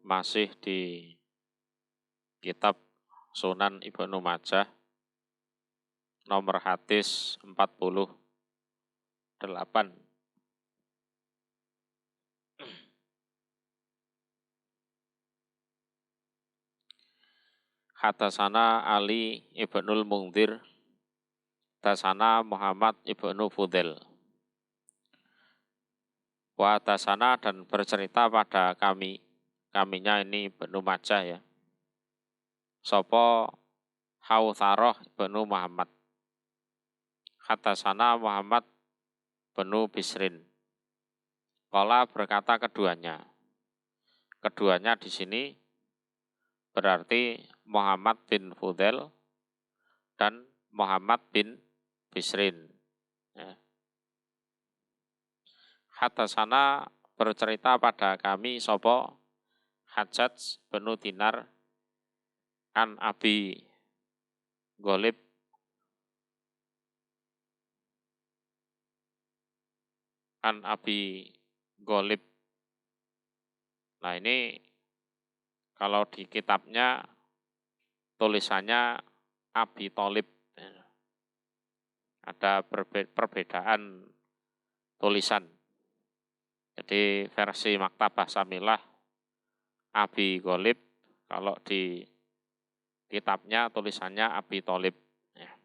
masih di kitab Sunan Ibnu Majah nomor hadis 48. Hadatsana Ali ibnul Mungdir, hadatsana Muhammad ibnu Fudel. Wa hadatsana dan bercerita pada kaminya ini Ibnu Majah ya. Sopo Hawtharoh ibnu Muhammad. Hadatsana Muhammad ibnu Bisrin. Qala berkata keduanya. Keduanya di sini berarti Muhammad bin Fudel dan Muhammad bin Bisrin. Ya. Hadatsana bercerita pada kami sopo Hajjaj bin Dinar an Abi Ghalib an Abi Ghalib. Nah ini kalau di kitabnya tulisannya Abi Thalib. Ada perbedaan tulisan. Jadi versi Maktabah Samilah Abi Ghalib, kalau di kitabnya tulisannya Abi Thalib. Ya.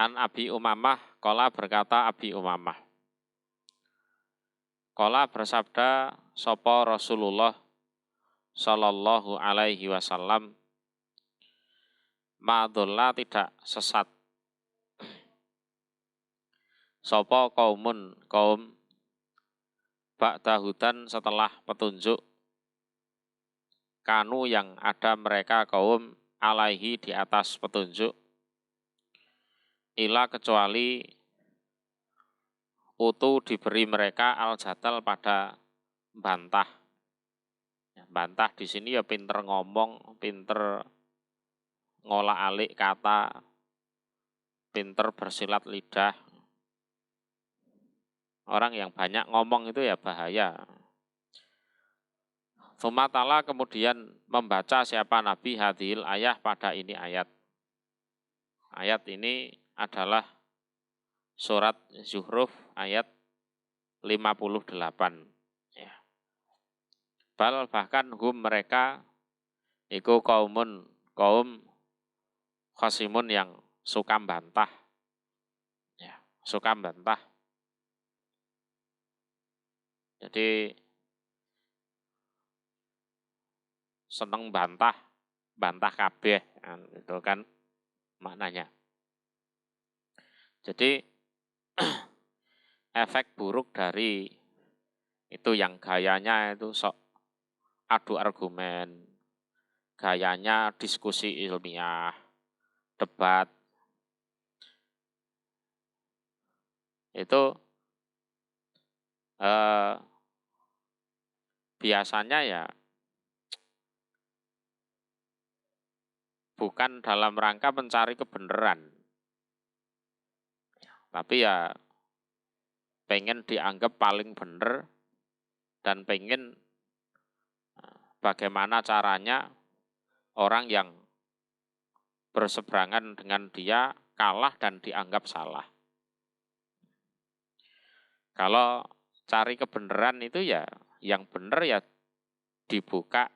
An Abi Umamah, qala berkata Abi Umamah. Qala bersabda sapa Rasulullah sallallahu alaihi wasallam, ma'dhulla tidak sesat sapa kaum ba'da hudan setelah petunjuk, kanu yang ada mereka kaum alaihi di atas petunjuk, ila kecuali utu diberi mereka al-jadal pada bantah. Bantah di sini ya pinter ngomong, pinter ngolah alik kata, pinter bersilat lidah. Orang yang banyak ngomong itu ya bahaya. Sumatala kemudian membaca siapa Nabi hadhil ayah pada ini ayat. Ayat ini adalah surat Zuhruf ayat 58. Ya. Bal bahkan mereka iku kaum khasimun yang suka bantah. Ya, suka bantah. Jadi seneng bantah kabeh, itu kan maknanya. Jadi efek buruk dari itu yang gayanya itu sok adu argumen, gayanya diskusi ilmiah, debat, itu biasanya ya bukan dalam rangka mencari kebenaran, tapi ya pengen dianggap paling benar dan pengen bagaimana caranya orang yang berseberangan dengan dia kalah dan dianggap salah. Kalau cari kebenaran itu ya yang benar ya dibuka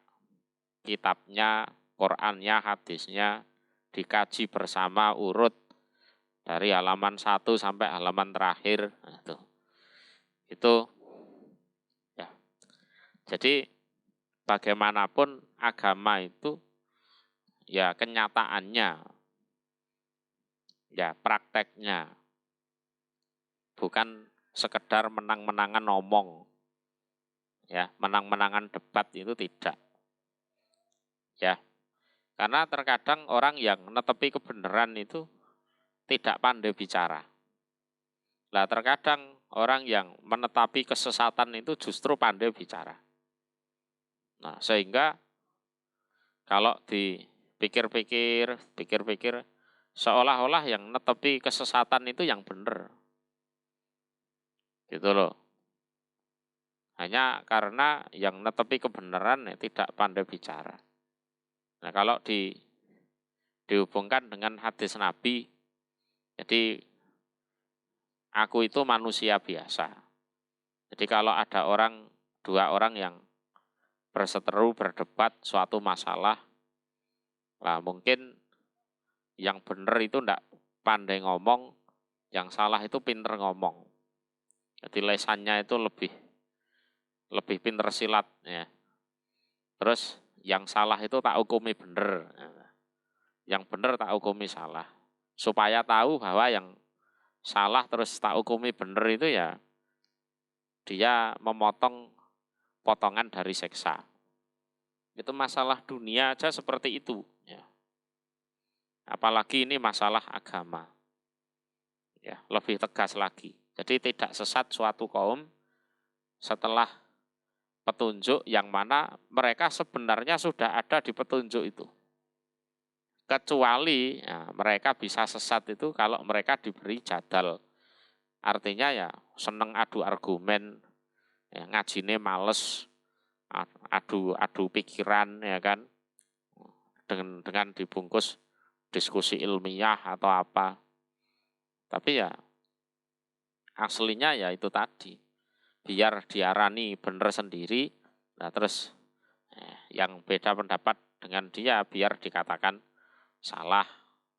kitabnya, Qur'annya, hadisnya, dikaji bersama urut dari halaman 1 sampai halaman terakhir. Itu ya. Jadi bagaimanapun agama itu ya kenyataannya, ya prakteknya, bukan sekedar menang-menangan ngomong, ya menang-menangan debat itu tidak. Ya, karena terkadang orang yang netepi kebenaran itu tidak pandai bicara. Lah terkadang orang yang menetapi kesesatan itu justru pandai bicara. Nah, sehingga kalau dipikir-pikir seolah-olah yang netepi kesesatan itu yang benar. Gitu loh. Hanya karena yang netepi kebenaran ya, tidak pandai bicara. Nah, kalau dihubungkan dengan hadis Nabi, jadi aku itu manusia biasa. Jadi kalau ada dua orang yang berseteru berdebat suatu masalah, lah mungkin yang benar itu ndak pandai ngomong, yang salah itu pinter ngomong. Jadi lesannya itu lebih pinter silat ya. Terus yang salah itu tak hukumi bener, yang bener tak hukumi salah. Supaya tahu bahwa yang salah terus tak hukumi bener itu ya dia memotong potongan dari seksa. Itu masalah dunia aja seperti itu. Ya. Apalagi ini masalah agama. Ya, lebih tegas lagi. Jadi tidak sesat suatu kaum setelah petunjuk yang mana mereka sebenarnya sudah ada di petunjuk itu. Kecuali ya, mereka bisa sesat itu kalau mereka diberi jadal. Artinya ya seneng adu argumen, ya, ngajine males, adu pikiran ya kan, dengan dibungkus diskusi ilmiah atau apa. Tapi ya aslinya ya itu tadi, biar diarani bener sendiri, nah terus yang beda pendapat dengan dia biar dikatakan salah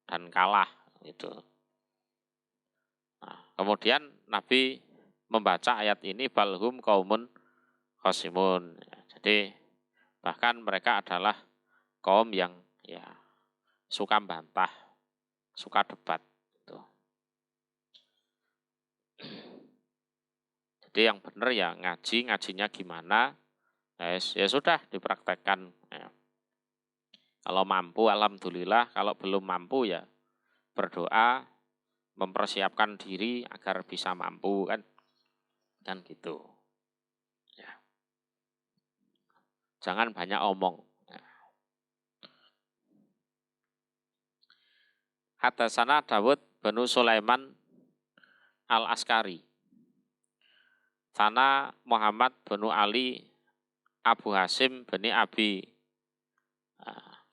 dan kalah itu. Nah, kemudian Nabi membaca ayat ini balhum kaumun khosimun. Jadi bahkan mereka adalah kaum yang ya suka bantah, suka debat. Gitu. Jadi yang benar ya ngajinya gimana, ya sudah dipraktekkan. Ya. Kalau mampu alhamdulillah, kalau belum mampu ya berdoa, mempersiapkan diri agar bisa mampu kan gitu. Ya. Jangan banyak omong. Ya. Hadatsana Dawud bin Sulaiman al-Askari. Sana Muhammad bin Ali Abu Hasim bin Abi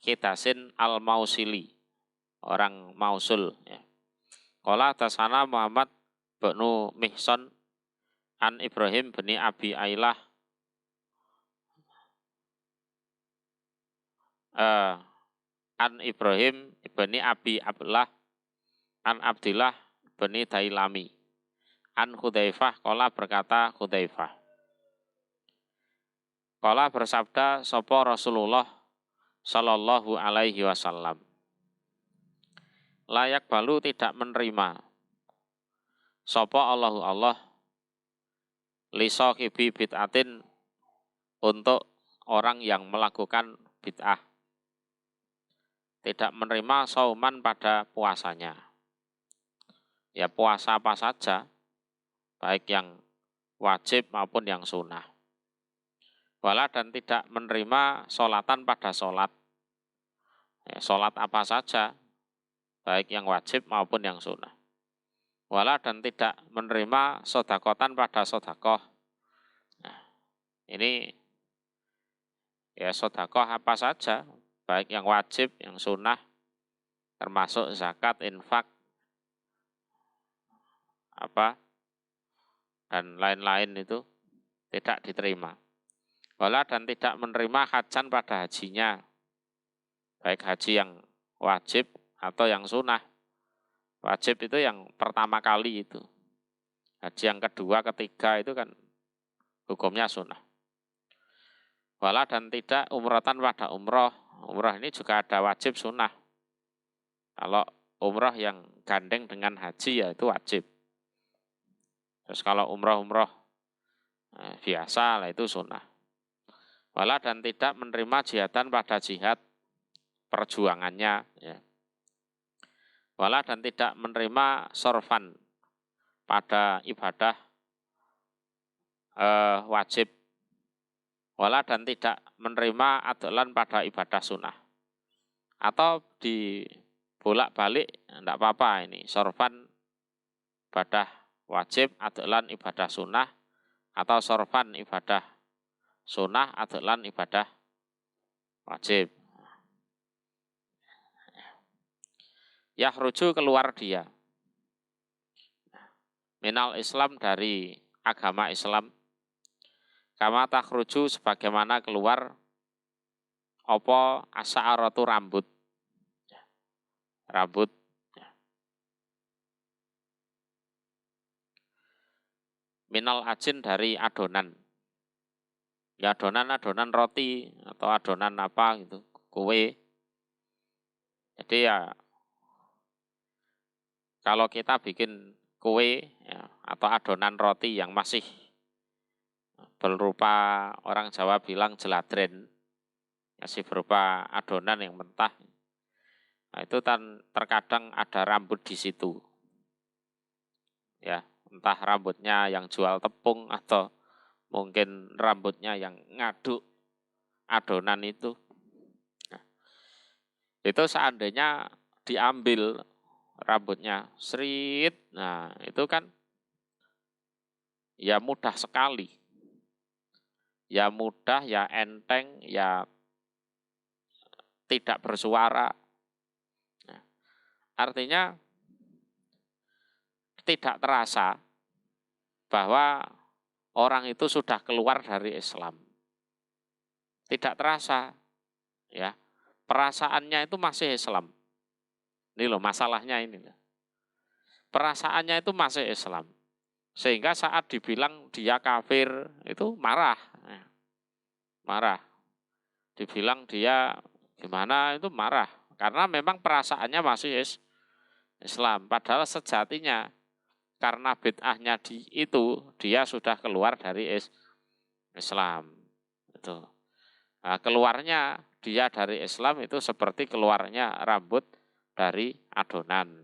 Kidasin al-Mausili, orang Mausul. Ya. Qala hadatsana Muhammad bin Mihson an Ibrahim bin Abi Ailah an Ibrahim bin Abi Abdullah an Abdillah bin Dailami an Hudzaifah qala berkata Hudzaifah qala bersabda sapa Rasulullah sallallahu alaihi wasallam layak balu tidak menerima sapa Allah li sahibi bid'atin untuk orang yang melakukan bid'ah, tidak menerima sauman pada puasanya. Ya puasa apa saja, baik yang wajib maupun yang sunnah. Wala dan tidak menerima sholatan pada sholat. Ya, sholat apa saja, baik yang wajib maupun yang sunnah. Wala dan tidak menerima sodakotan pada sodakoh. Nah, ini ya sodakoh apa saja, baik yang wajib, yang sunnah, termasuk zakat, infak, apa dan lain-lain itu tidak diterima. Wala dan tidak menerima hajan pada hajinya, baik haji yang wajib atau yang sunnah. Wajib itu yang pertama kali itu. Haji yang kedua, ketiga itu kan hukumnya sunnah. Wala dan tidak umrotan pada umroh. Umroh ini juga ada wajib sunnah. Kalau umroh yang gandeng dengan haji ya itu wajib. Terus kalau umroh biasa lah itu sunnah. Wala dan tidak menerima jihadan pada jihad perjuangannya. Ya. Wala dan tidak menerima sorfan pada ibadah wajib. Wala dan tidak menerima adalan pada ibadah sunnah. Atau dibolak-balik, tidak apa-apa ini. Sorfan ibadah wajib, adalan ibadah sunnah. atau sorfan ibadah sunnah, adlan ibadah wajib. Yahruju keluar dia. Minal Islam dari agama Islam. Kama takhruju sebagaimana keluar apa asy'aratu rambut. Rambut. Minal ajin dari adonan. Ya adonan roti atau adonan apa gitu, kue. Jadi ya kalau kita bikin kue ya, atau adonan roti yang masih berupa orang Jawa bilang jeladren, masih berupa adonan yang mentah. Nah, itu terkadang ada rambut di situ. Ya, entah rambutnya yang jual tepung atau mungkin rambutnya yang ngaduk adonan itu. Nah, itu seandainya diambil rambutnya serit, nah itu kan ya mudah sekali. Ya mudah, ya enteng, ya tidak bersuara. Nah, artinya tidak terasa bahwa orang itu sudah keluar dari Islam. Tidak terasa, ya. Perasaannya itu masih Islam. Ini loh masalahnya ini. Perasaannya itu masih Islam. Sehingga saat dibilang dia kafir itu marah. Marah. Dibilang dia gimana itu marah. Karena memang perasaannya masih Islam. Padahal sejatinya karena bid'ahnya itu dia sudah keluar dari Islam. Itu. Nah, keluarnya dia dari Islam itu seperti keluarnya rambut dari adonan.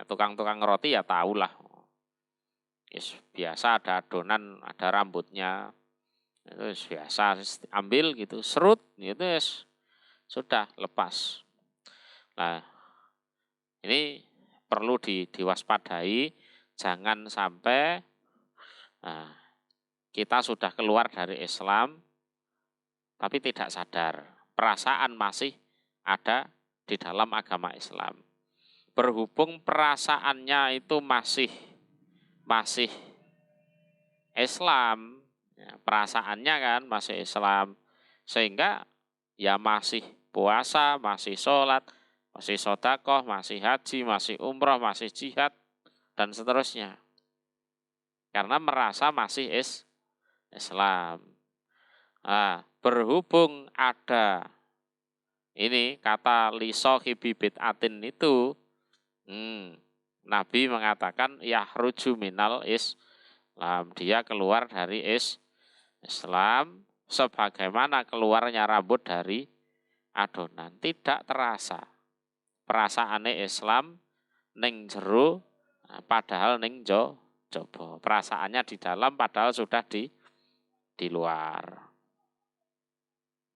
Tukang-tukang roti ya tahulah. Yes, biasa ada adonan, ada rambutnya. Itu biasa ambil gitu, serut gitu yes, sudah lepas. Nah, ini perlu diwaspadai, jangan sampai kita sudah keluar dari Islam tapi tidak sadar. Perasaan masih ada di dalam agama Islam. Berhubung perasaannya itu masih Islam, ya, perasaannya kan masih Islam, sehingga ya masih puasa, masih sholat, masih sedekah, masih haji, masih umroh, masih jihad, dan seterusnya. Karena merasa masih Islam. Nah, berhubung ada ini kata lisohibi bid'atin itu, Nabi mengatakan yahruju minal Islam, dia keluar dari Islam sebagaimana keluarnya rambut dari adonan, tidak terasa. Perasaannya Islam ning jero padahal ning jobo. Perasaannya di dalam padahal sudah di luar.